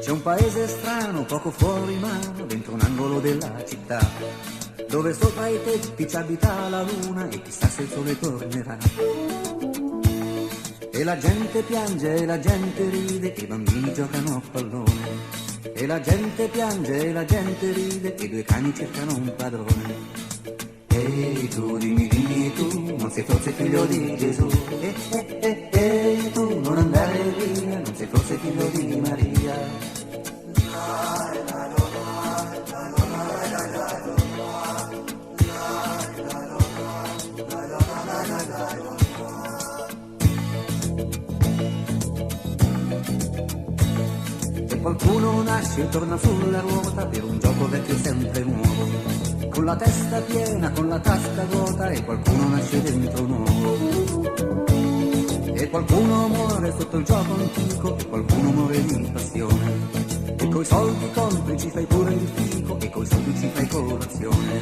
C'è un paese strano, poco fuori mano, dentro un angolo della città, dove sopra i tetti ci abita la luna e chissà se il sole tornerà. E la gente piange e la gente ride, e i bambini giocano a pallone. E la gente piange e la gente ride, e i due cani cercano un padrone. Ehi tu, dimmi tu, non sei forse figlio di Gesù? Tu, non andare via, non sei forse figlio di Maria? E qualcuno nasce e torna sulla ruota per un gioco vecchio sempre nuovo, con la testa piena, con la tasca vuota, e qualcuno nasce dentro nuovo. E qualcuno muore sotto il gioco antico, e qualcuno muore di passione. E coi soldi compri ci fai pure il fico, e coi soldi ci fai colazione.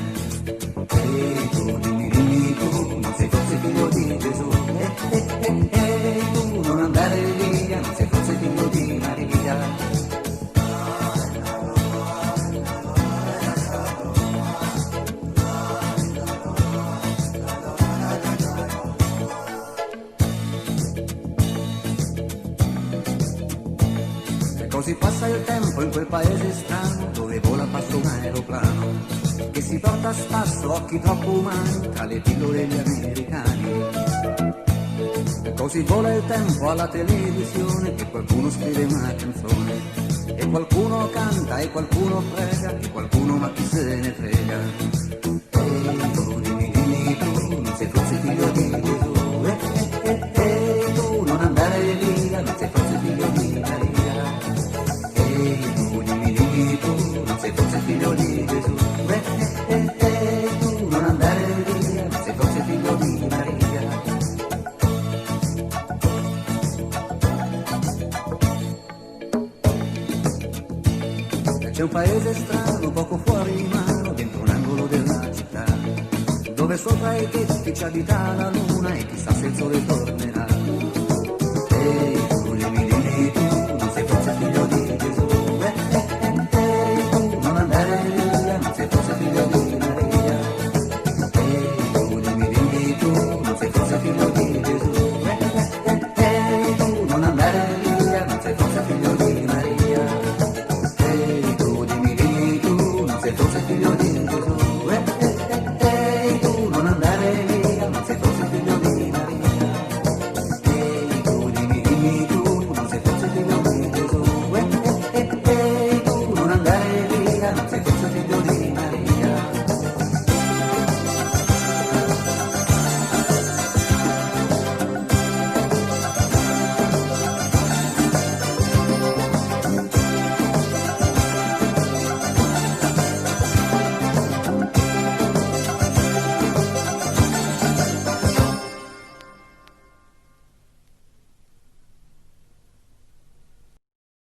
E tu, dimmi tu, non sei forse figlio di Gesù? Tu, non andare via, non sei forse figlio di Maria? Così passa il tempo in quel paese strano, dove vola passo un aeroplano che si porta a spasso occhi troppo umani tra le pillole degli americani. E così vola il tempo alla televisione, e qualcuno scrive una canzone, e qualcuno canta e qualcuno prega, e qualcuno ma chi se ne frega. E tu, dimmi tu, non sei forse figlio di Gesù? Tu, non andare via, non sei forse figlio di Maria? Dimmi tu, non sei forse figlio di Gesù? Tu, non andare via, non sei forse figlio di Maria? C'è un paese strano, poco fuori mano, dentro un angolo della città, dove sopra i tetti ci abita la luna, e chissà se il sole tornerà.